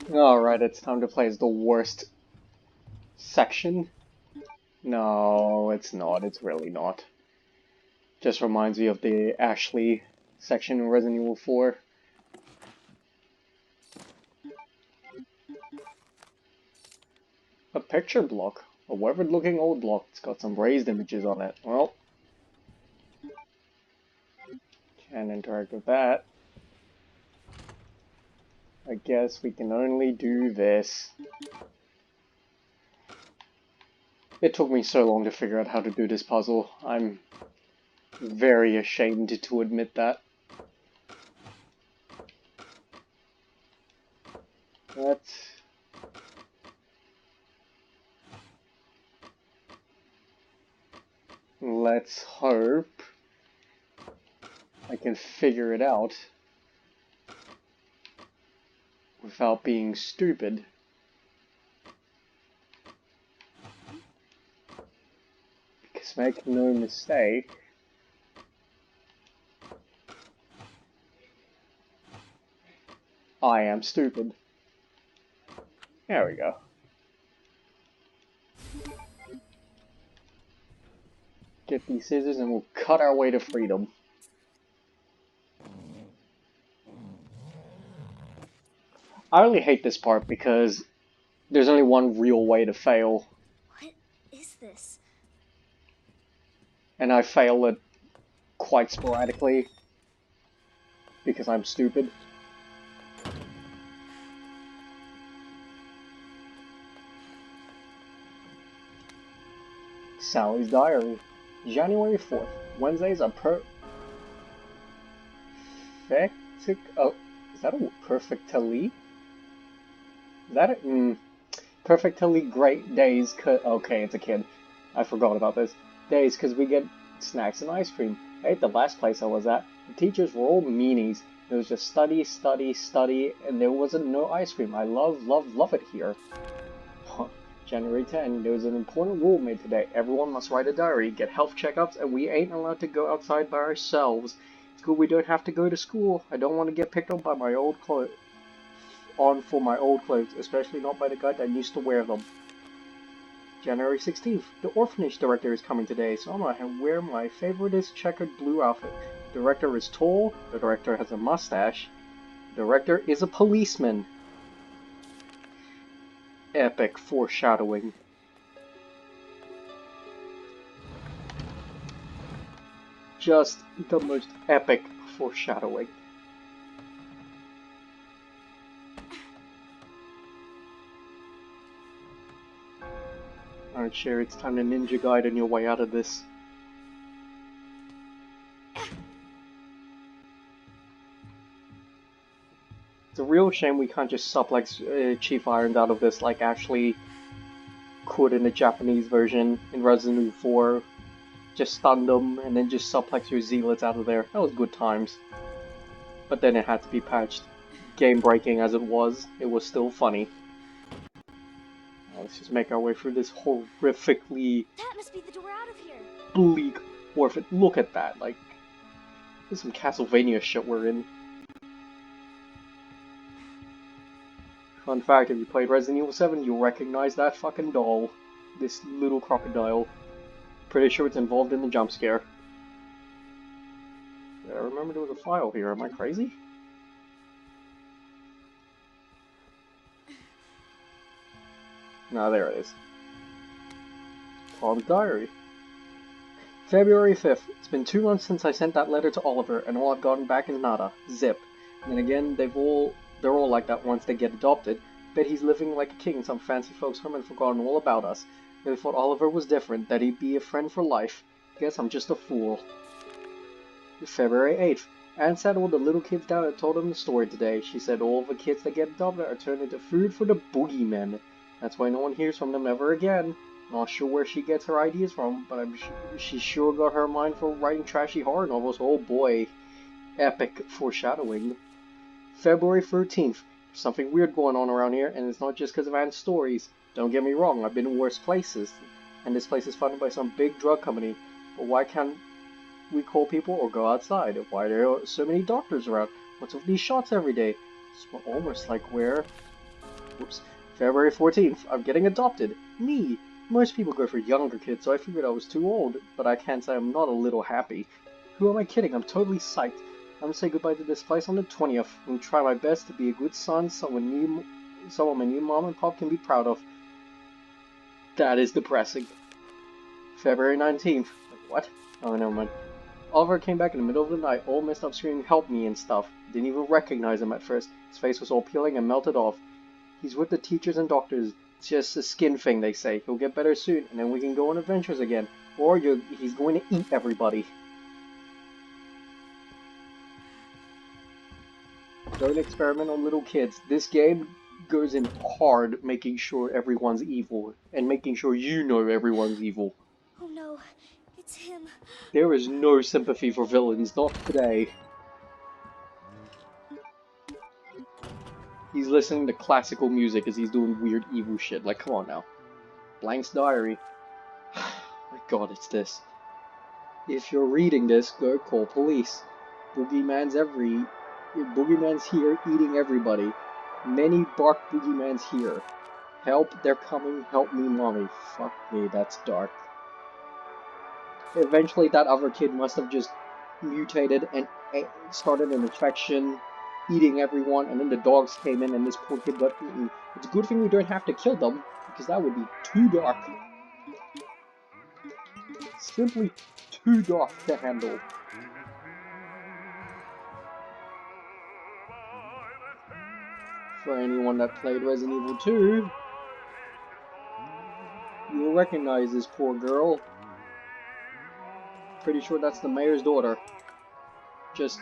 Alright, it's time to play as the worst section. No, it's not. It's really not. Just reminds me of the Ashley section in Resident Evil 4. A picture block. A weathered looking old block. It's got some raised images on it. Well, can't interact with that. I guess we can only do this. It took me so long to figure out how to do this puzzle. I'm very ashamed to admit that. Let's hope I can figure it out without being stupid. Because make no mistake, I am stupid. There we go. Get these scissors and we'll cut our way to freedom. I really hate this part because there's only one real way to fail. What is this? And I fail it quite sporadically because I'm stupid. Sally's Diary. January 4th. Wednesdays are oh, is that a perfectly? Is that it? Perfectly great days. Okay, it's a kid. I forgot about this. Days, because we get snacks and ice cream. I ate the last place I was at. The teachers were all meanies. It was just study, study, study, and there wasn't no ice cream. I love it here. January 10, there was an important rule made today. Everyone must write a diary, get health checkups, and we ain't allowed to go outside by ourselves. It's good we don't have to go to school. I don't want to get picked up by my old clothes. For my old clothes, especially not by the guy that used to wear them. January 16th, the orphanage director is coming today, so I'm gonna wear my favoriteest checkered blue outfit. The director is tall, the director has a mustache, the director is a policeman. Epic foreshadowing. Just the most epic foreshadowing. Alright, Sherry, it's time to Ninja Gaiden your way out of this. It's a real shame we can't just suplex Chief Irons out of this like Ashley could in the Japanese version in Resident Evil 4. Just stun them and then just suplex your zealots out of there. That was good times. But then it had to be patched. Game breaking as it was still funny. Let's just make our way through this horrifically That must be the door out of here. bleak orphan. Look at that, like, there's some Castlevania shit we're in. Fun fact, if you played Resident Evil 7, you'll recognize that fucking doll. This little crocodile. Pretty sure it's involved in the jump scare. Yeah, I remember there was a file here, am I crazy? No, there it is. Tom's diary. February 5th. It's been 2 months since I sent that letter to Oliver, and all I've gotten back is nada. Zip. And then again, they're all like that once they get adopted. Bet he's living like a king in some fancy folks' home and forgotten all about us. Really thought Oliver was different, that he'd be a friend for life. Guess I'm just a fool. February 8th. Anne sat all the little kids down and told them the story today. She said all the kids that get adopted are turned into food for the boogeymen. That's why no one hears from them ever again. Not sure where she gets her ideas from, but she sure got her mind for writing trashy horror novels. Oh boy. Epic foreshadowing. February 13th. There's something weird going on around here, and it's not just because of Anne's stories. Don't get me wrong, I've been in worse places, and this place is funded by some big drug company, but why can't we call people or go outside? Why are there so many doctors around? What's with these shots every day? It's almost like we're Whoops. February 14th, I'm getting adopted. Me. Most people go for younger kids, so I figured I was too old, but I can't say I'm not a little happy. Who am I kidding? I'm totally psyched. I'm gonna say goodbye to this place on the 20th and try my best to be a good son, someone my new mom and pop can be proud of. That is depressing. February 19th. Wait, what? Oh, never mind. Oliver came back in the middle of the night, all messed up screaming help me and stuff. Didn't even recognize him at first. His face was all peeling and melted off. He's with the teachers and doctors. It's just a skin thing, they say. He'll get better soon, and then we can go on adventures again. Or he's going to eat everybody. Don't experiment on little kids. This game goes in hard making sure everyone's evil, and making sure you know everyone's evil. Oh no, it's him. There is no sympathy for villains, not today. He's listening to classical music as he's doing weird evil shit. Like, come on now. Blank's diary. My god, it's this. If you're reading this, go call police. Boogeyman's here eating everybody. Many bark boogeyman's here. Help, they're coming, help me, mommy. Fuck me, that's dark. Eventually that other kid must have just mutated and started an infection, eating everyone, and then the dogs came in and this poor kid got eaten. It's a good thing we don't have to kill them, because that would be too dark. Simply too dark to handle. For anyone that played Resident Evil 2, you will recognize this poor girl. Pretty sure that's the mayor's daughter. Just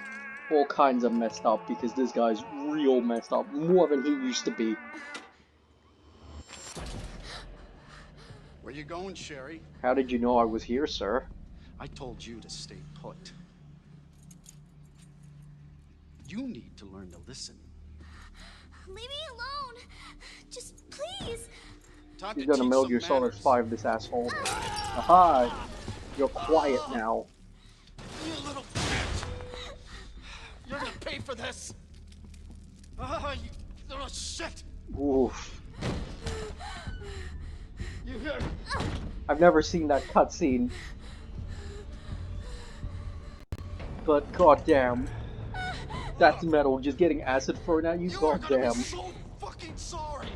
all kinds of messed up, because this guy's real messed up, more than he used to be. Where you going, Sherry? How did you know I was here, sir? I told you to stay put. You need to learn to listen. Leave me alone. Just please. He's gonna Metal Gear Solid 5 this asshole. Aha! You're quiet now. You little bitch! You're gonna pay for this! You little shit! Oof. You hear? I've never seen that cutscene. But goddamn. That's metal, just getting acid thrown at you, goddamn. I'm so fucking sorry!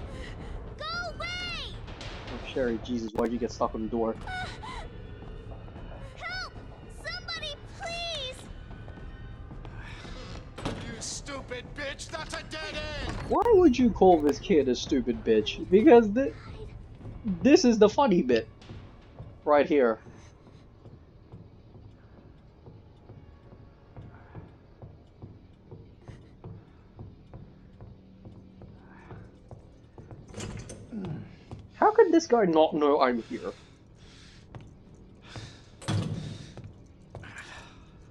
Go away! Oh, Sherry, Jesus, why'd you get stuck on the door? Help! Somebody, please! You stupid bitch! That's a dead end! Why would you call this kid a stupid bitch? Because this is the funny bit. Right here. How could this guy not know I'm here?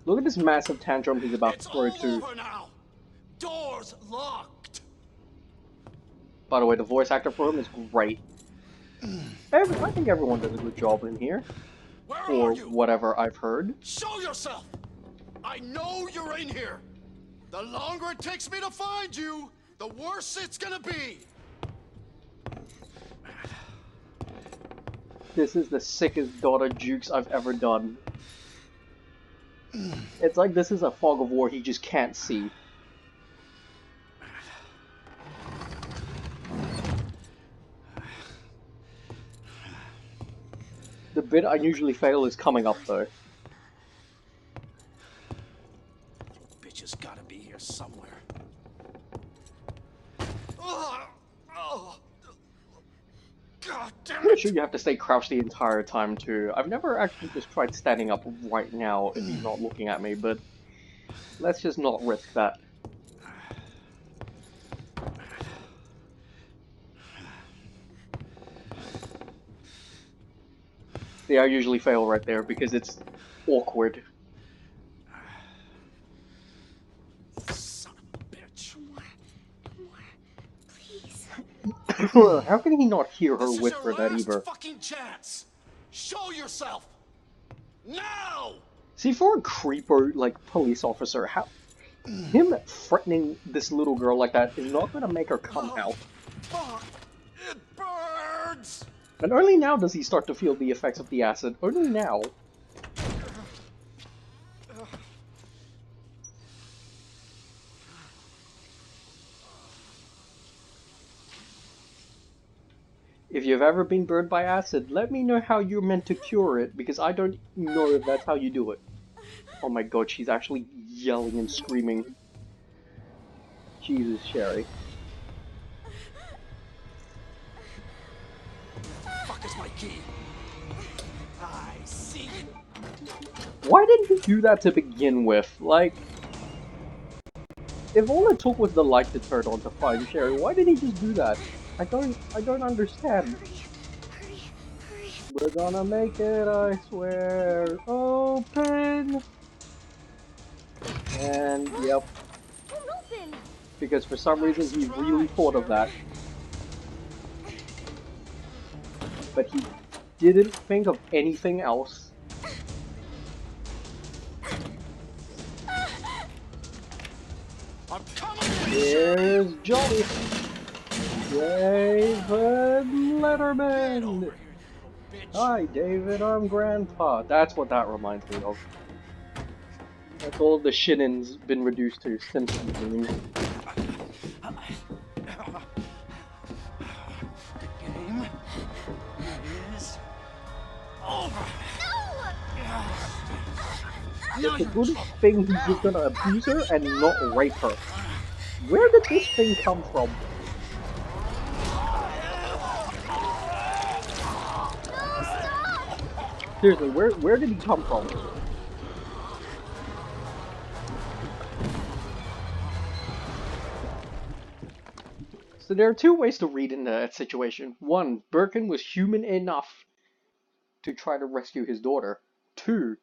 Look at this massive tantrum he's about to throw too. Over now. Doors locked. By the way, the voice actor for him is great. I think everyone does a good job in here. Where Or are you? whatever I've heard. Show yourself! I know you're in here. The longer it takes me to find you, the worse it's gonna be. This is the sickest daughter jukes I've ever done. It's like this is a fog of war he just can't see. The bit I usually fail is coming up though. Bitch has gotta be here somewhere. Oh, God damn I'm not it! sure you have to stay crouched the entire time too. I've never actually just tried standing up right now if he's not looking at me, but let's just not risk that. See, I usually fail right there because it's awkward. Son of a bitch. More, please. How can he not hear her This is whisper your that last either? fucking chance. Show yourself now. See, for a creeper, like, police officer, him threatening this little girl like that is not gonna make her come out. Fuck! It burns! And only now does he start to feel the effects of the acid. Only now. If you've ever been burned by acid, let me know how you're meant to cure it, because I don't know if that's how you do it. Oh my god, she's actually yelling and screaming. Jesus, Sherry. Fuck is my key? I see. Why didn't he do that to begin with? Like, if all it took was the light to turn on to find Sherry, why didn't he just do that? I don't understand. Hurry, hurry. We're gonna make it, I swear. Open! And, yep, Won't open. because for some reason he really thought of that. But he didn't think of anything else. I'm coming! Here's Johnny! David Get over Letterman! here, you little bitch! Hi, David, I'm Grandpa. That's what that reminds me of. That's all the Shinnen's been reduced to, Simpsons memes. The game is over. It's a good thing he's just gonna abuse her and not rape her. Where did this thing come from? No, stop. Seriously, where did he come from? So there are two ways to read in that situation. One, Birkin was human enough to try to rescue his daughter. Two,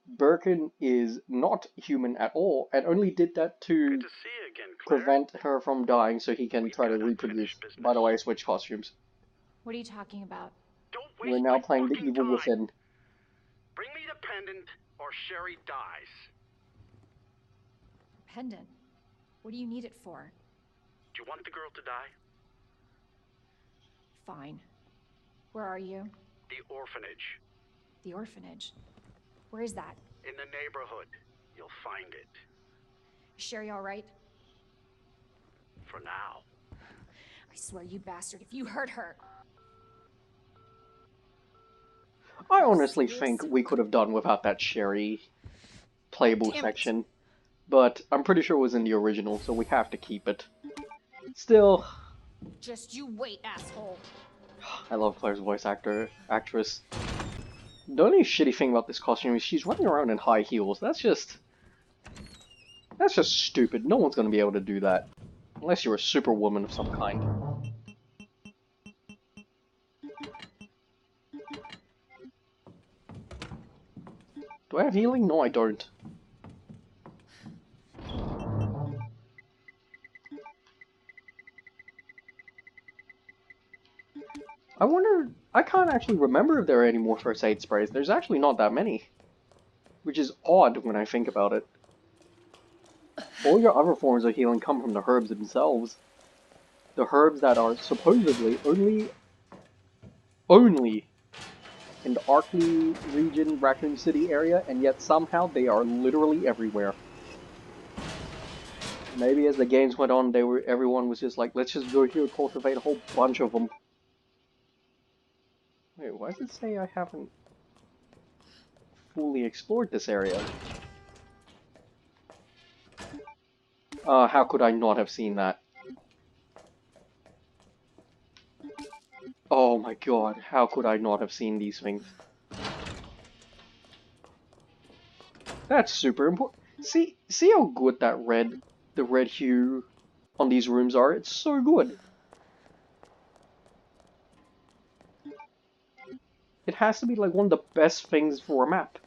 Birkin is not human at all and only did that to Good to see you again, Claire. prevent her from dying so he can We've try to got reproduce. unfinished business. By the way, I switched costumes. What are you talking about? Don't We're waste now my playing the fucking evil time. within. Bring me the pendant, or Sherry dies. Pendant? What do you need it for? Do you want the girl to die? Fine. Where are you? The orphanage. The orphanage. Where is that? In the neighborhood. You'll find it. Is Sherry all right? For now. I swear, you bastard, if you hurt her. I honestly Serious? think we could have done without that Sherry playable Damn it. section. But I'm pretty sure it was in the original, so we have to keep it. Still, Just you wait, asshole. I love Claire's actress. The only shitty thing about this costume is she's running around in high heels. That's just stupid. No one's gonna be able to do that. Unless you're a superwoman of some kind. Do I have healing? No, I don't. I wonder, I can't actually remember if there are any more first aid sprays. There's actually not that many. Which is odd when I think about it. All your other forms of healing come from the herbs themselves. The herbs that are supposedly only in the Arkley region, Raccoon City area, and yet somehow they are literally everywhere. Maybe as the games went on, everyone was just like, let's just go here and cultivate a whole bunch of them. Wait, why does it say I haven't fully explored this area? How could I not have seen that? Oh my god, how could I not have seen these things? That's super important. See how good the red hue on these rooms are? It's so good. It has to be like one of the best things for a map.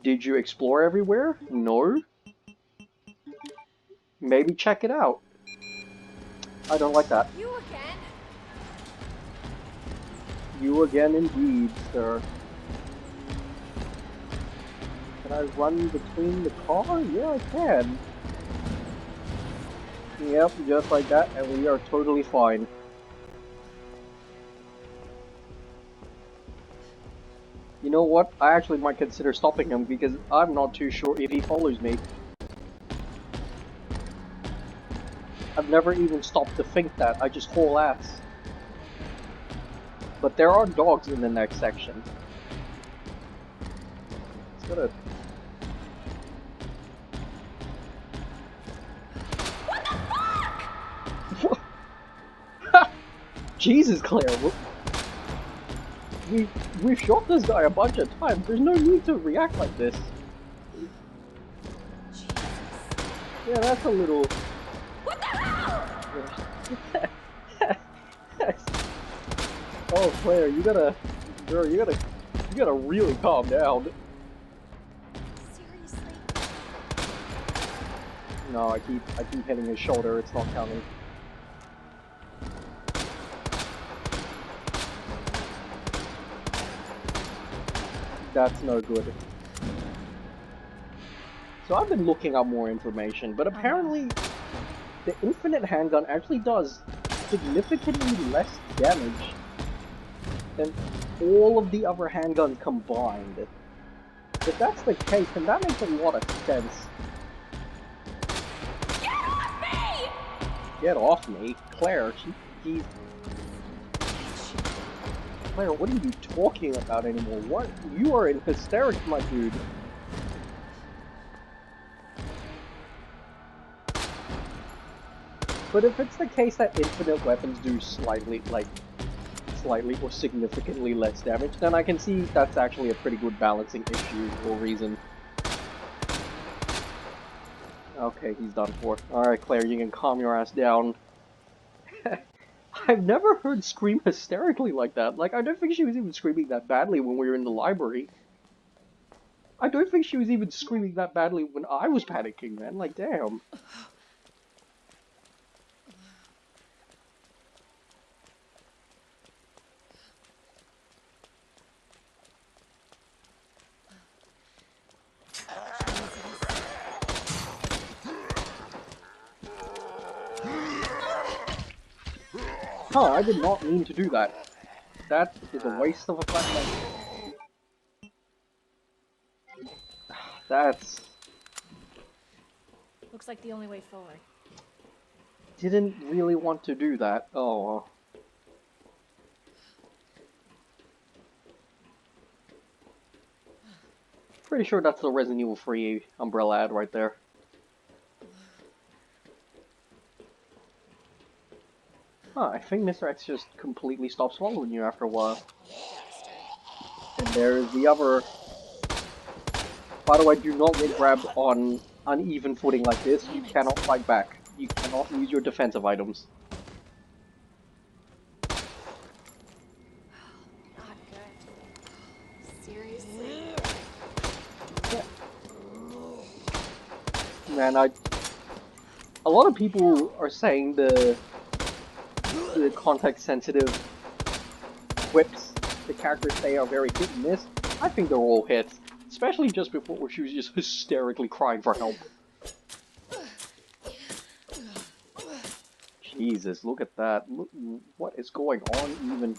Did you explore everywhere? No. Maybe check it out. I don't like that. You again? You again indeed, sir. Can I run between the car? Yeah, I can. Yep, just like that, and we are totally fine. know what? I actually might consider stopping him because I'm not too sure if he follows me. I've never even stopped to think that. I just haul ass. But there are dogs in the next section. It's gonna... What the fuck? Jesus, Claire. We've shot this guy a bunch of times. There's no need to react like this. Yeah, that's a little... What the hell? Oh, Claire, you gotta... Girl, you gotta really calm down. Seriously? No, I keep hitting his shoulder. It's not counting. That's no good. So I've been looking up more information, but apparently the infinite handgun actually does significantly less damage than all of the other handguns combined. If that's the case, then that makes a lot of sense. Get off me! Claire, she's... Claire, what are you talking about anymore? What? You are in hysterics, my dude. But if it's the case that infinite weapons do slightly or significantly less damage, then I can see that's actually a pretty good balancing issue or reason. Okay, he's done for. Alright, Claire, you can calm your ass down. I've never heard scream hysterically like that. Like, I don't think she was even screaming that badly when we were in the library. I don't think she was even screaming that badly when I was panicking, man. Like, damn. Huh, I did not mean to do that. That is a waste of a flashlight. That's... Looks like the only way forward. Didn't really want to do that. Oh, well. Pretty sure that's the Resident Evil 3 umbrella ad right there. Huh, I think Mr. X just completely stops following you after a while. And there's the other... By the way, do not get grabbed on uneven footing like this. You cannot fight back. You cannot use your defensive items. Not good. Seriously? Man, a lot of people are saying the context-sensitive whips the characters say are very hit and miss. I think they're all hits. Especially just before where she was just hysterically crying for help. Jesus, look at that. Look, what is going on even?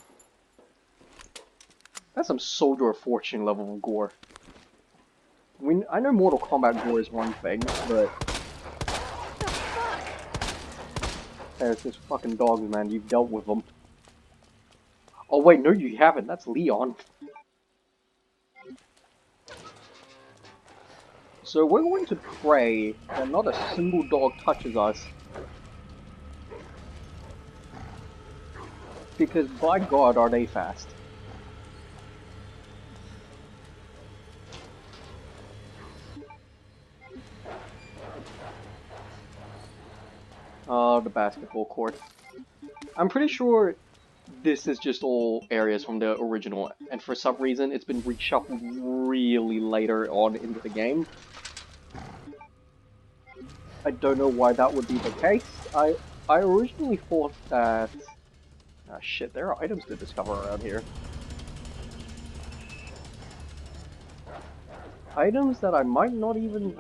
That's some Soldier of Fortune level of gore. I mean, I know Mortal Kombat gore is one thing, but... There's this fucking dogs, man. You've dealt with them. Oh wait, no you haven't. That's Leon. So we're going to pray that not a single dog touches us. Because by God are they fast. The basketball court. I'm pretty sure this is just all areas from the original, and for some reason it's been reshuffled really later on into the game. I don't know why that would be the case. I originally thought that... Ah shit, there are items to discover around here. Items that I might not even...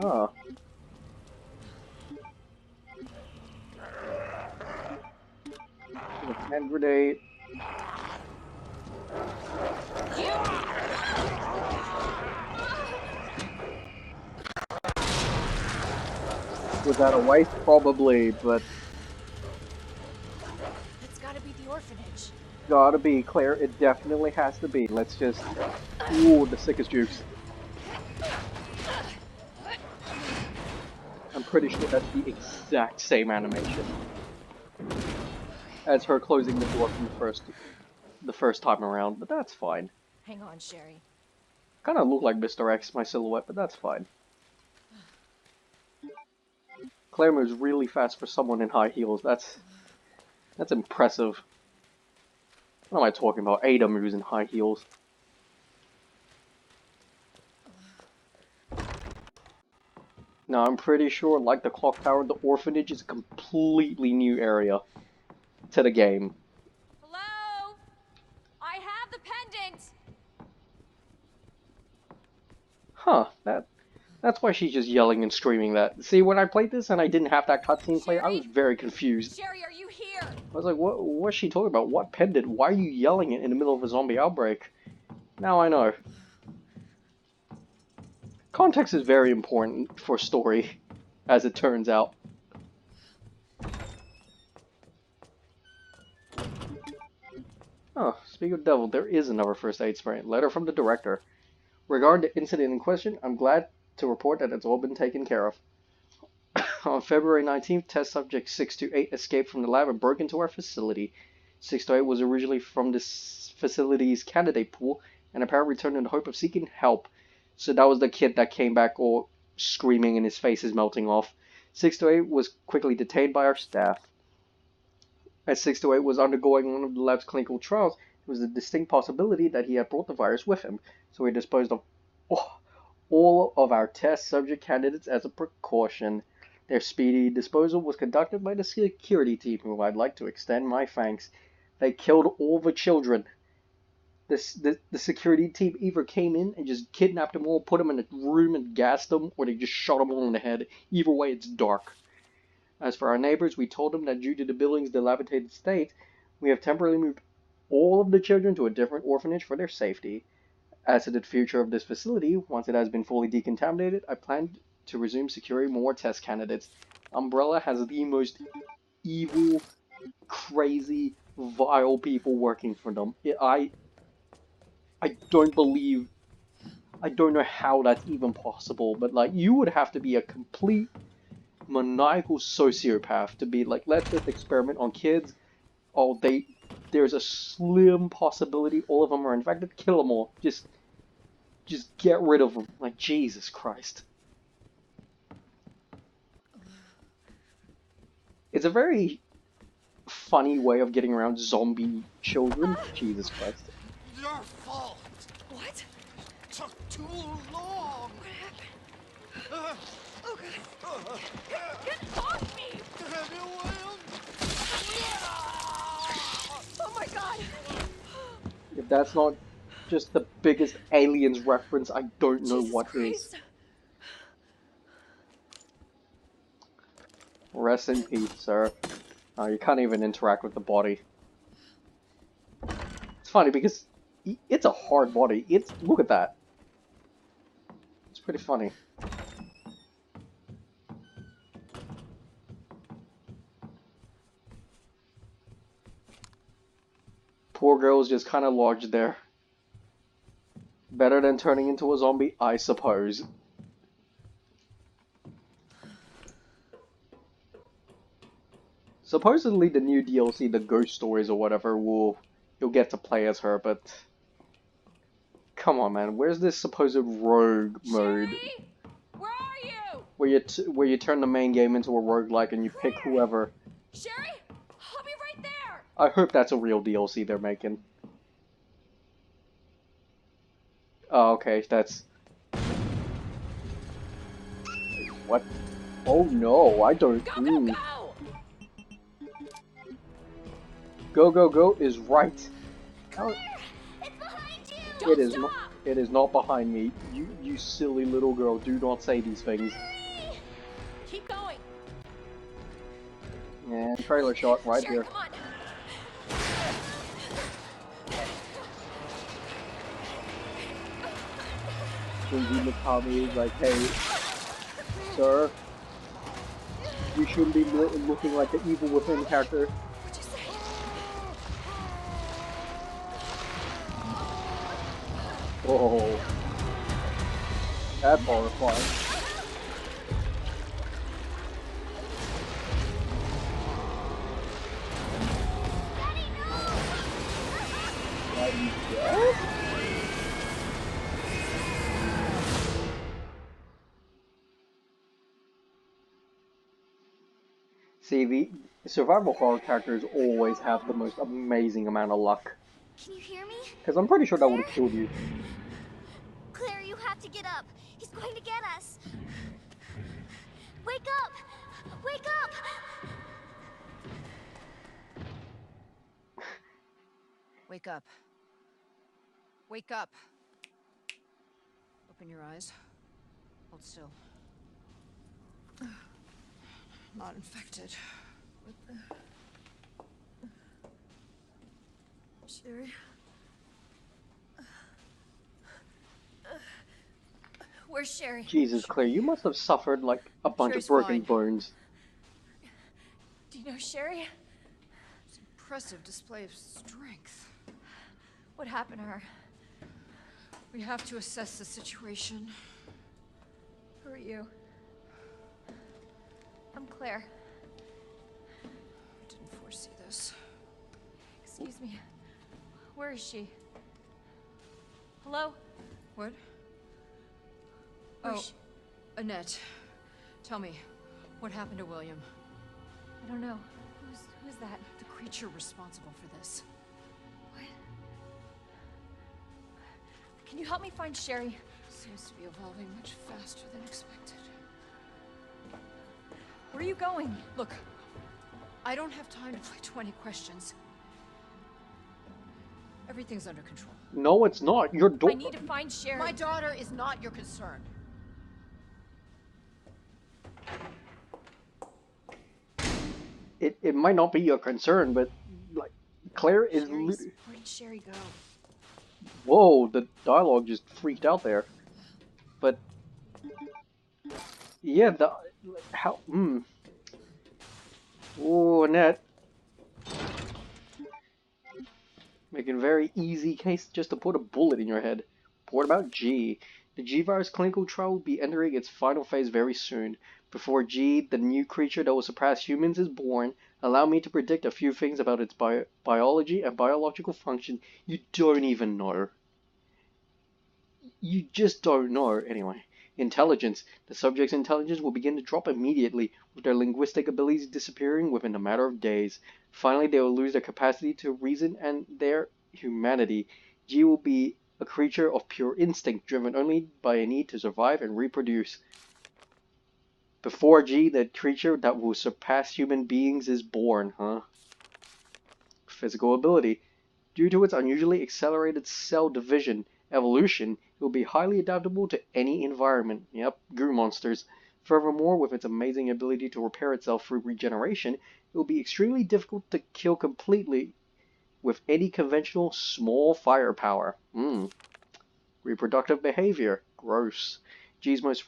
Hand grenade. Was that a waste? Probably, but It's gotta be the orphanage. gotta be clear. It definitely has to be. Let's just... Ooh, the sickest jukes. I'm pretty sure that's the exact same animation as her closing the door from the first time around, but that's fine. Hang on, Sherry. Kind of look like Mr. X, my silhouette, but that's fine. Claire moves really fast for someone in high heels. That's impressive. What am I talking about? Ada moves in high heels. Now, I'm pretty sure, like the clock tower, the orphanage is a completely new area to the game. Hello? I have the pendant! Huh, that's why she's just yelling and screaming that. See, when I played this and I didn't have that cutscene play, I was very confused. Sherry, are you here? I was like, what's she talking about? What pendant? Why are you yelling it in the middle of a zombie outbreak? Now I know. Context is very important for story, as it turns out. Oh, speaking of devil, there is another first aid spray. Letter from the director. Regarding the incident in question, I'm glad to report that it's all been taken care of. On February 19th, test subject 628 escaped from the lab and broke into our facility. 628 was originally from this facility's candidate pool and apparently returned in the hope of seeking help. So that was the kid that came back all screaming and his face is melting off. 628 was quickly detained by our staff. As 628 was undergoing one of the lab's clinical trials, there was a distinct possibility that he had brought the virus with him, so we disposed of all of our test subject candidates as a precaution. Their speedy disposal was conducted by the security team, who I'd like to extend my thanks. They killed all the children. The security team either came in and just kidnapped them all, put them in a room and gassed them, or they just shot them all in the head. Either way, it's dark. As for our neighbors, we told them that due to the building's dilapidated state, we have temporarily moved all of the children to a different orphanage for their safety. As to the future of this facility, once it has been fully decontaminated, I plan to resume securing more test candidates. Umbrella has the most evil, crazy, vile people working for them. I don't believe... I don't know how that's even possible, but like, you would have to be a complete maniacal sociopath to be like, let's just experiment on kids. Oh, there's a slim possibility all of them are infected. Kill them all. Just get rid of them. Like, Jesus Christ. It's a very funny way of getting around zombie children. Jesus Christ. Your fault. What? Took too long. What happened? Oh god. Get off me! Oh my god! If that's not just the biggest Aliens reference, I don't know Jesus what Christ. is. Rest in peace, sir. You can't even interact with the body. It's funny because it's a hard body. Look at that. It's pretty funny. Poor girl's just kind of lodged there. Better than turning into a zombie, I suppose. Supposedly the new DLC, the Ghost Stories or whatever, you'll get to play as her, but come on, man, where's this supposed rogue mode? Sherry? Where are you? Where you turn the main game into a roguelike and you pick whoever. Sherry? I'll be right there. I hope that's a real DLC they're making. Oh, okay, that's... What? Oh no, I don't... Go, go, go! Go, go, go is right. How... It's behind you! It is not. It is not behind me. You silly little girl. Do not say these things. Keep going. Yeah, trailer shot right Sherry, here. come on. Shinji Mikami is like, hey, sir, we shouldn't be looking like the evil within character. What'd you say? Oh, that's horrifying. Daddy, yes? See, the survival horror characters always have the most amazing amount of luck. Can you hear me? Because I'm pretty sure that would Claire? have killed you. Claire, you have to get up. He's going to get us. Wake up! Wake up! Wake up. Wake up. Open your eyes. Hold still. Not infected. What the... Sherry? Where's Sherry? Jesus, Claire, you must have suffered like a bunch Sherry's of broken fine. bones. Do you know Sherry? It's an impressive display of strength. What happened to her? We have to assess the situation. Who are you? I'm Claire. I didn't foresee this. Excuse me. Where is she? Hello? What? Oh, Annette. Tell me, what happened to William? I don't know. Who's that? The creature responsible for this. What? Can you help me find Sherry? Seems to be evolving much faster than expected. Where are you going? Look, I don't have time to play 20 questions. Everything's under control. No, it's not. Your I daughter. need to find Sherry. My daughter is not your concern. It might not be your concern, but like Claire is. Where did Sherry go? Whoa, the dialogue just freaked out there. But yeah, the how Oh, Annette. Making very easy case just to put a bullet in your head. But what about G? The G virus clinical trial will be entering its final phase very soon. Before G, the new creature that will surpass humans, is born, allow me to predict a few things about its biology and biological function you don't even know. You just don't know. Anyway, intelligence. The subject's intelligence will begin to drop immediately, with their linguistic abilities disappearing within a matter of days. Finally, they will lose their capacity to reason and their humanity. G will be a creature of pure instinct, driven only by a need to survive and reproduce. Before G, the creature that will surpass human beings is born, huh? Physical ability. Due to its unusually accelerated cell division, evolution, it will be highly adaptable to any environment. Yep, goo monsters. Furthermore, with its amazing ability to repair itself through regeneration, it will be extremely difficult to kill completely with any conventional small firepower. Reproductive behavior. Gross. G's most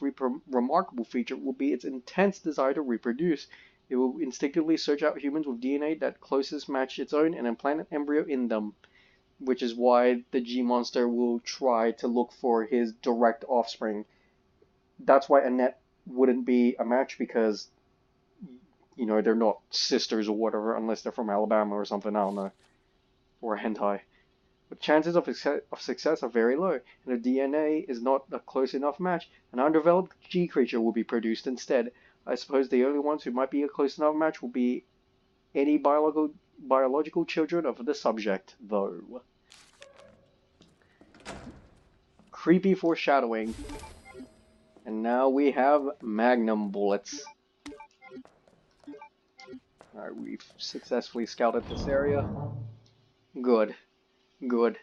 remarkable feature will be its intense desire to reproduce. It will instinctively search out humans with DNA that closest match its own and implant an embryo in them. Which is why the G monster will try to look for his direct offspring. That's why Annette wouldn't be a match because, you know, they're not sisters or whatever unless they're from Alabama or something, I don't know. Or a hentai. But chances of success are very low, and if DNA is not a close enough match, an undeveloped G creature will be produced instead. I suppose the only ones who might be a close enough match will be any biological children of the subject, though. Creepy foreshadowing. And now we have magnum bullets. Alright, we've successfully scouted this area. Good. Good.